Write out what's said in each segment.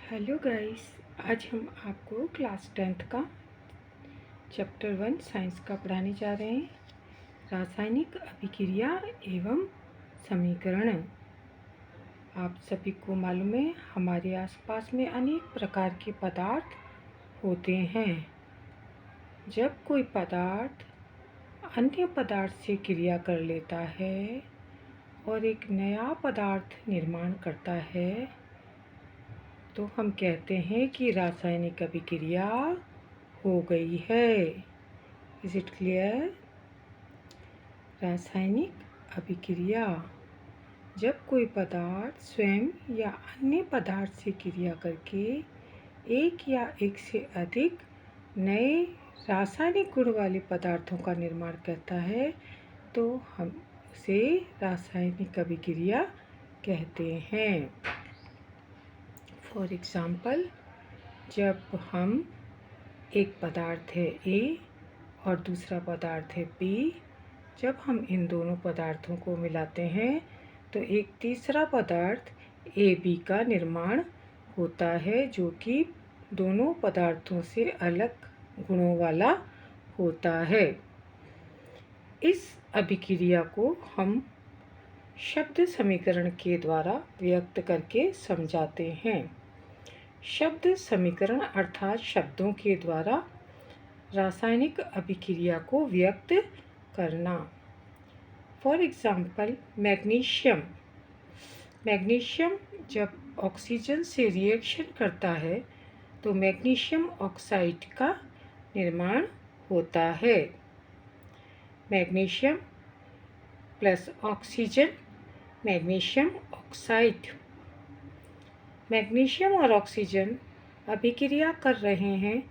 Hello guys, आज हम आपको क्लास 10th का चैप्टर 1 साइंस का पढ़ाने जा रहे हैं। रासायनिक अभिक्रिया एवं समीकरण। आप सभी को मालूम है, हमारे आसपास में अनेक प्रकार के पदार्थ होते हैं। जब कोई पदार्थ अन्य पदार्थ से क्रिया कर लेता है और एक नया पदार्थ निर्माण करता है तो हम कहते हैं कि रासायनिक अभिक्रिया हो गई है। Is it clear? रासायनिक अभिक्रिया जब कोई पदार्थ स्वयं या अन्य पदार्थ से क्रिया करके एक या एक से अधिक नए रासायनिक गुण वाले पदार्थों का निर्माण करता है तो हम उसे रासायनिक अभिक्रिया कहते हैं। फॉर एग्ज़ाम्पल, जब हम एक पदार्थ है ए और दूसरा पदार्थ है बी, जब हम इन दोनों पदार्थों को मिलाते हैं तो एक तीसरा पदार्थ ए बी का निर्माण होता है जो कि दोनों पदार्थों से अलग गुणों वाला होता है। इस अभिक्रिया को हम शब्द समीकरण के द्वारा व्यक्त करके समझाते हैं। शब्द समीकरण अर्थात शब्दों के द्वारा रासायनिक अभिक्रिया को व्यक्त करना। For example, magnesium. मैग्नीशियम जब ऑक्सीजन से रिएक्शन करता है तो मैग्नीशियम ऑक्साइड का निर्माण होता है। Magnesium plus oxygen, magnesium oxide. Magnesium और ऑक्सीजन अभिक्रिया कर रहे हैं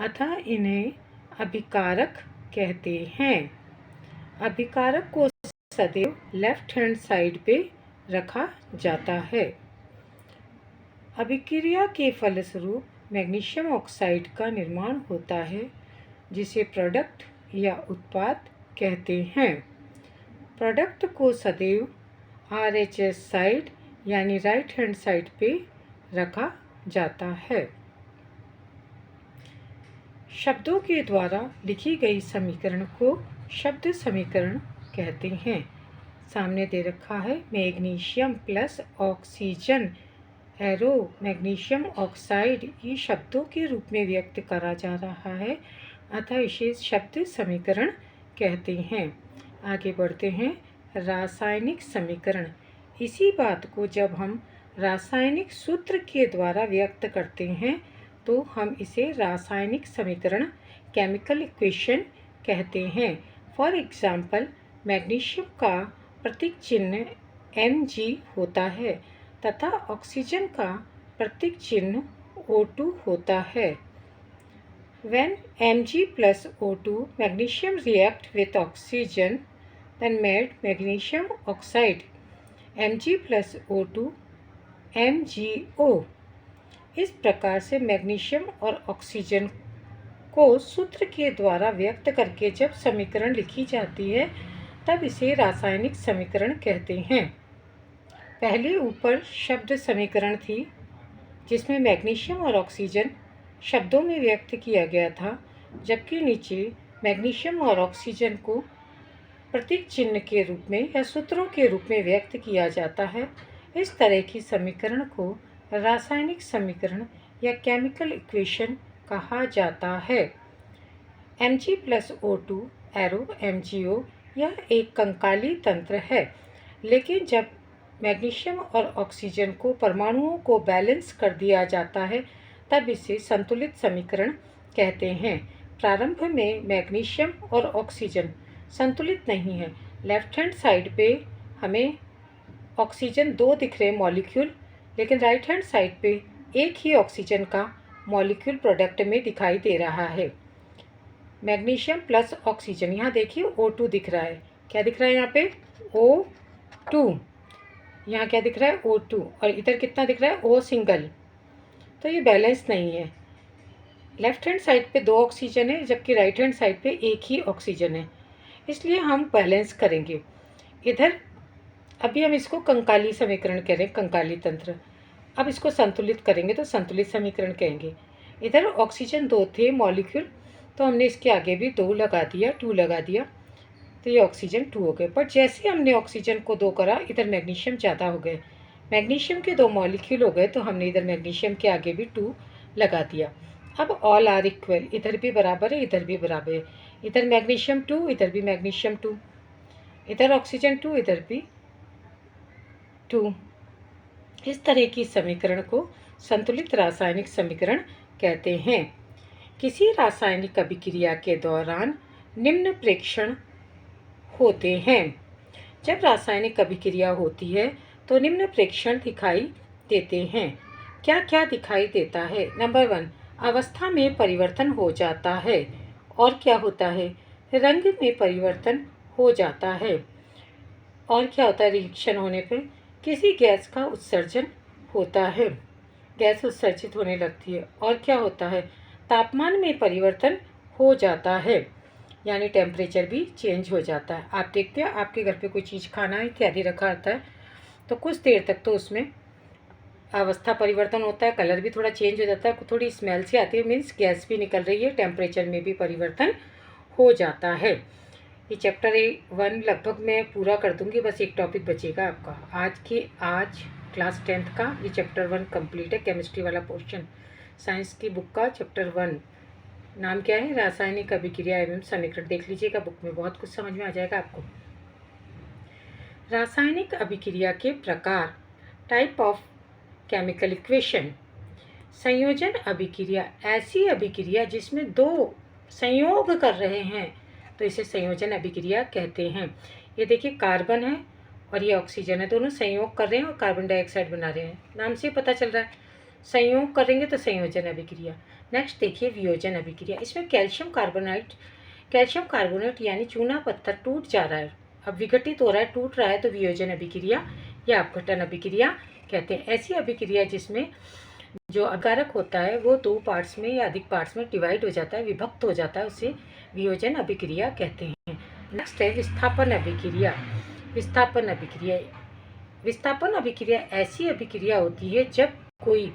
अतः इन्हें अभिकारक कहते हैं। अभिकारक को सदैव लेफ्ट हैंड साइड पे रखा जाता है। अभिक्रिया के फलस्वरूप मैग्नीशियम ऑक्साइड का निर्माण होता है जिसे प्रोडक्ट या उत्पाद कहते हैं। प्रोडक्ट को सदैव RHS साइड यानी राइट हैंड साइड पे रखा जाता है। शब्दों के द्वारा लिखी गई समीकरण को शब्द समीकरण कहते हैं। सामने दे रखा है magnesium plus oxygen arrow magnesium oxide, ये शब्दों के रूप में व्यक्त करा जा रहा है अतः इसे शब्द समीकरण कहते हैं। आगे बढ़ते हैं। रासायनिक समीकरण। इसी बात को जब हम रासायनिक सूत्र के द्वारा व्यक्त करते हैं तो हम इसे रासायनिक समीकरण केमिकल इक्वेशन कहते हैं। फॉर एग्ज़ाम्पल, मैग्नीशियम का प्रतीक चिन्ह Mg होता है तथा ऑक्सीजन का प्रतीक चिन्ह O2 होता है। When Mg plus O2 magnesium react with oxygen then made magnesium oxide Mg plus O2 MgO। इस प्रकार से मैग्नीशियम और ऑक्सीजन को सूत्र के द्वारा व्यक्त करके जब समीकरण लिखी जाती है तब इसे रासायनिक समीकरण कहते हैं। पहले ऊपर शब्द समीकरण थी जिसमें मैग्नीशियम और ऑक्सीजन शब्दों में व्यक्त किया गया था, जबकि नीचे मैग्नीशियम और ऑक्सीजन को प्रतीक चिन्ह के रूप में या सूत्रों के रूप में व्यक्त किया जाता है। इस तरह की समीकरण को रासायनिक समीकरण या केमिकल इक्वेशन कहा जाता है। Mg plus O2 arrow MgO यह एक कंकाली तंत्र है, लेकिन जब मैग्नीशियम और ऑक्सीजन को परमाणुओं को बैलेंस कर दिया जाता है तब इसे संतुलित समीकरण कहते हैं। प्रारंभ में मैग्नीशियम और ऑक्सीजन संतुलित नहीं है। लेफ्ट हैंड साइड पे हमें ऑक्सीजन 2 दिख रहे मॉलिक्यूल, लेकिन राइट हैंड साइड पे एक ही ऑक्सीजन का मॉलिक्यूल प्रोडक्ट में दिखाई दे रहा है। मैग्नीशियम प्लस ऑक्सीजन, यहाँ देखिए O2 दिख रहा है। क्या दिख रहा है यहाँ पे? O2। यहाँ क्या दिख रहा है? O2। और इधर कितना दिख रहा है? O single. तो ये बैलेंस नहीं है। लेफ्ट हैंड साइड पे 2 ऑक्सीजन है जबकि राइट हैंड साइड पे एक ही ऑक्सीजन है, इसलिए हम बैलेंस करेंगे। इधर अभी हम इसको कंकाली समीकरण कह रहे हैं, कंकाली तंत्र। अब इसको संतुलित करेंगे तो संतुलित समीकरण कहेंगे। इधर ऑक्सीजन 2 थे मॉलिक्यूल, तो हमने इसके आगे भी 2 लगा दिया, 2 लगा दिया, तो ये ऑक्सीजन 2 हो गए। बट जैसे हमने ऑक्सीजन को 2 करा, इधर मैग्नीशियम ज़्यादा हो गए, मैग्नीशियम के 2 मॉलिक्यूल हो गए, तो हमने इधर मैग्नीशियम के आगे भी 2 लगा दिया। अब ऑल आर इक्वल, इधर भी बराबर है, इधर भी बराबर है, इधर मैग्नीशियम 2, इधर भी मैग्नीशियम 2, इधर ऑक्सीजन 2, इधर भी 2। इस तरह की समीकरण को संतुलित रासायनिक समीकरण कहते हैं। किसी रासायनिक अभिक्रिया के दौरान निम्न प्रेक्षण होते हैं। जब रासायनिक अभिक्रिया होती है तो निम्न प्रेक्षण दिखाई देते हैं। क्या क्या दिखाई देता है? नंबर 1, अवस्था में परिवर्तन हो जाता है। और क्या होता है? रंग में परिवर्तन हो जाता है। और क्या होता है? रिएक्शन होने पर किसी गैस का उत्सर्जन होता है, गैस उत्सर्जित होने लगती है। और क्या होता है? तापमान में परिवर्तन हो जाता है, यानी टेम्परेचर भी चेंज हो जाता है। आप देखते हैं आपके घर पे कोई चीज़ खाना इत्यादि रखा रहता है तो कुछ देर तक तो उसमें अवस्था परिवर्तन होता है, कलर भी थोड़ा चेंज हो जाता है, थोड़ी स्मेल सी आती है, मीन्स गैस भी निकल रही है, टेम्परेचर में भी परिवर्तन हो जाता है। ये चैप्टर 1 लगभग मैं पूरा कर दूंगी, बस एक टॉपिक बचेगा आपका। आज क्लास 10th का ये चैप्टर 1 कंप्लीट है, केमिस्ट्री वाला पोर्शन। साइंस की बुक का चैप्टर 1 नाम क्या है? रासायनिक अभिक्रिया एवं समीकरण। देख लीजिएगा बुक में, बहुत कुछ समझ में आ जाएगा आपको। रासायनिक अभिक्रिया के प्रकार, टाइप ऑफ केमिकल इक्वेशन। संयोजन अभिक्रिया, ऐसी अभिक्रिया जिसमें 2 संयोग कर रहे हैं तो इसे संयोजन अभिक्रिया कहते हैं। ये देखिए कार्बन है और ये ऑक्सीजन है, दोनों संयोग कर रहे हैं और कार्बन डाइऑक्साइड बना रहे हैं, नाम से पता चल रहा है संयोग करेंगे तो संयोजन अभिक्रिया। नेक्स्ट देखिए वियोजन अभिक्रिया। इसमें कैल्शियम कार्बोनेट यानी चूना पत्थर टूट जा रहा है, अब विघटित हो रहा है, टूट रहा है, तो वियोजन अभिक्रिया या अपघटन अभिक्रिया कहते हैं। ऐसी अभिक्रिया जिसमें जो अकारक होता है वो 2 पार्ट्स में या अधिक पार्ट्स में डिवाइड हो जाता है, विभक्त हो जाता है, उसे वियोजन अभिक्रिया कहते हैं। नेक्स्ट है विस्थापन अभिक्रिया। विस्थापन अभिक्रिया ऐसी अभिक्रिया होती है जब कोई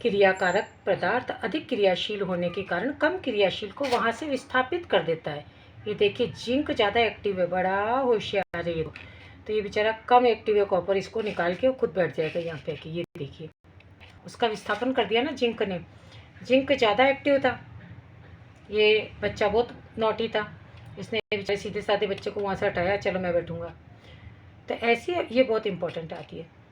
क्रियाकारक पदार्थ अधिक क्रियाशील होने के कारण कम क्रियाशील को वहाँ से विस्थापित कर देता है। ये देखिए जिंक ज़्यादा एक्टिव है, बड़ा होशियार है ये, तो ये बेचारा कम एक्टिव है कॉपर, इसको निकाल के खुद बैठ जाएगा यहाँ पे कि ये देखिए उसका विस्थापन कर दिया ना जिंक ने। जिंक ज़्यादा एक्टिव था, ये बच्चा बहुत नोटी था, इसने बेचारे सीधे साधे बच्चे को वहाँ से हटाया, चलो मैं बैठूंगा। तो ऐसी ये बहुत इंपॉर्टेंट आती है।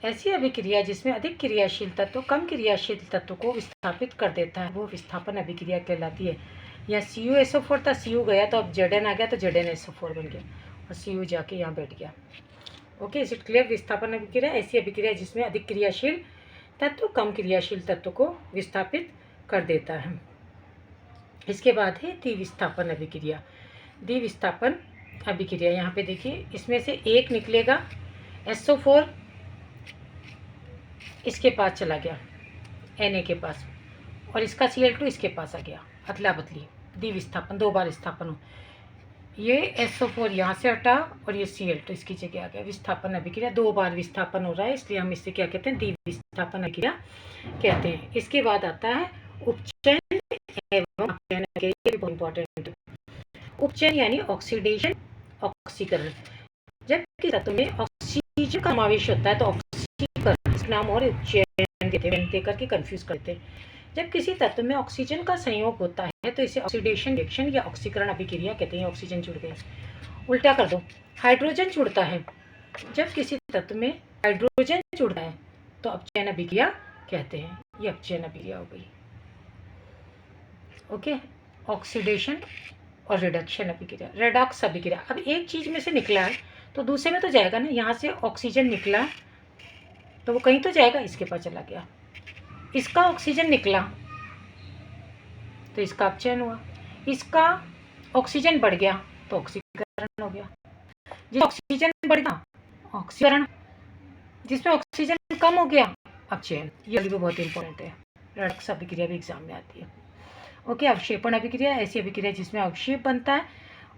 ऐसी अभिक्रिया जिसमें अधिक क्रियाशील तत्व कम क्रियाशील तत्व को विस्थापित कर देता है वो विस्थापन अभिक्रिया कहलाती है। यहाँ CuSO4 था, Cu गया तो अब Zn आ गया तो ZnSO4 बन गया और Cu जाके यहाँ बैठ गया। Okay, is it clear? विस्थापन अभिक्रिया ऐसी अभिक्रिया जिसमें अधिक क्रियाशील तत्व कम क्रियाशील तत्व को विस्थापित कर देता है। इसके बाद है द्विविस्थापन अभिक्रिया। द्विविस्थापन अभिक्रिया, यहाँ पे देखिए इसमें से एक निकलेगा SO4 इसके पास चला गया Na के पास और इसका Cl2 इसके पास आ गया, अदला बदली, द्विविस्थापन, 2 बार विस्थापन हो। ये SO4 यहाँ से हटा और ये Cl2 इसकी जगह आ गया, विस्थापन अभिक्रिया, 2 बार विस्थापन हो रहा है, इसलिए हम इसे क्या कहते हैं? द्विविस्थापन अभिक्रिया कहते हैं। इसके बाद आता है उपचयन एवं अपचयन अभिक्रिया, ये भी बहुत इंपॉर्टेंट है। उपचयन यानी ऑक्सीडेशन, ऑक्सीकरण। जब किसी तत्व में ऑक्सीजन का समावेश होता है तो ऑक्सीकरण इसका नाम और उपचयन देकर के कंफ्यूज करते हैं। जब किसी तत्व में ऑक्सीजन का संयोग होता है तो इसे ऑक्सीडेशन रिएक्शन या ऑक्सीकरण अभिक्रिया कहते हैं। ऑक्सीजन जुड़ गए, उल्टा कर दो, हाइड्रोजन जुड़ता है, जब किसी तत्व में हाइड्रोजन जुड़ता है तो अपचयन अभिक्रिया कहते हैं। ये अपचयन अभिक्रिया हो गई। ओके, ऑक्सीडेशन और रिडक्शन अभिक्रिया, रेडॉक्स अभिक्रिया। अब एक चीज में से निकला है तो दूसरे में तो जाएगा ना, यहाँ से ऑक्सीजन निकला तो वो कहीं तो जाएगा, इसके पास चला गया, इसका ऑक्सीजन निकला तो इसका अपचयन हुआ, इसका ऑक्सीजन बढ़ गया तो ऑक्सीकरण हो गया। जिस ऑक्सीजन बढ़ गया ऑक्सीकरण, जिसमें ऑक्सीजन कम हो गया अपचयन। ये भी बहुत इंपॉर्टेंट है, रेडॉक्स अभिक्रिया भी एग्जाम में आती है। ओके, अवक्षेपण अभिक्रिया, ऐसी अभिक्रिया जिसमें अवक्षेप बनता है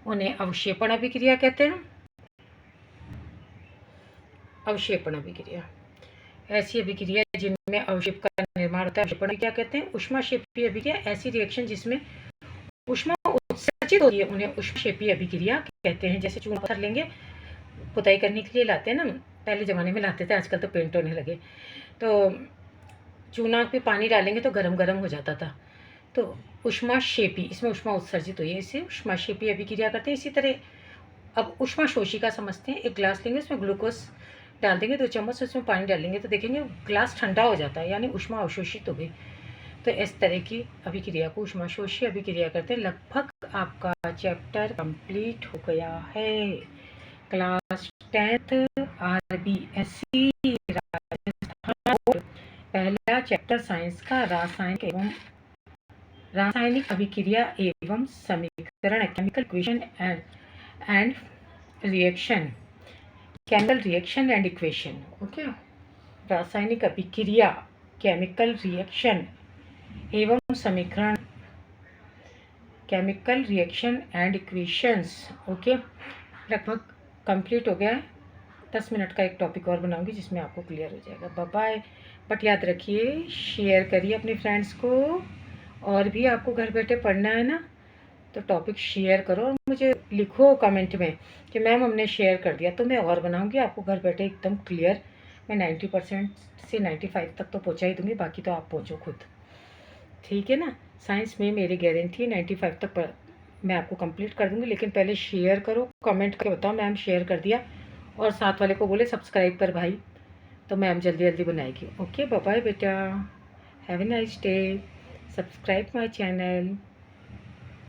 उन्हें अवक्षेपण अभिक्रिया कहते हैं। अवक्षेपण अभिक्रिया, ऐसी अभिक्रिया जिनमें अवक्षेप का निर्माण होता है अवक्षेपण क्या कहते हैं? ऊष्माक्षेपीय अभिक्रिया ऐसी रिएक्शन जिसमें ऊष्मा उत्सर्जित होती है उन्हें ऊष्माक्षेपीय अभिक्रिया कहते हैं। जैसे चूना पत्थर लेंगे, पुताई करने के लिए लाते हैं ना, पहले ज़माने में लाते थे, आजकल तो पेंट होने लगे, तो चूना पे पानी डालेंगे तो गरम गरम हो जाता था, तो ऊष्माक्षेपी, इसमें ऊष्मा उत्सर्जित हुई है, इसे ऊष्माक्षेपी अभिक्रिया करते हैं। इसी तरह अब ऊष्मा शोषिका समझते हैं। एक ग्लास लेंगे, उसमें ग्लूकोज डाल देंगे 2 चम्मच, उसमें पानी डालेंगे तो देखेंगे ग्लास ठंडा हो जाता है, यानी ऊष्मा अवशोषित हो गई। तो इस तरह की अभिक्रिया को ऊष्माशोषी अभिक्रिया करते हैं। लगभग आपका चैप्टर कंप्लीट हो गया है। क्लास 10th RBSc राजस्थान, पहला चैप्टर साइंस का रासायनिक अभिक्रिया एवं समीकरण, chemical equation and reaction, chemical reaction and equation. Okay, रासायनिक अभिक्रिया, केमिकल रिएक्शन एवं समीकरण, chemical reaction and equations. Okay, लगभग कंप्लीट हो गया है। 10 मिनट का एक टॉपिक और बनाऊंगी जिसमें आपको क्लियर हो जाएगा। Bye bye. बट याद रखिए, शेयर करिए अपने फ्रेंड्स को, और भी आपको घर बैठे पढ़ना है ना, तो टॉपिक शेयर करो और मुझे लिखो कमेंट में कि मैम हमने शेयर कर दिया, तो मैं और बनाऊंगी आपको घर बैठे एकदम क्लियर। मैं 90% से 95 तक तो पहुंचा ही दूंगी, बाकी तो आप पहुंचो खुद, ठीक है ना। साइंस में मेरी गारंटी है 95 तक मैं आपको कंप्लीट कर दूंगी, लेकिन पहले शेयर करो, कमेंट करके बताओ मैम शेयर कर दिया, और साथ वाले को बोले सब्सक्राइब कर भाई, तो मैम जल्दी जल्दी बनाएगी। ओके, बाय बाय बेटा, have a nice day, subscribe my channel.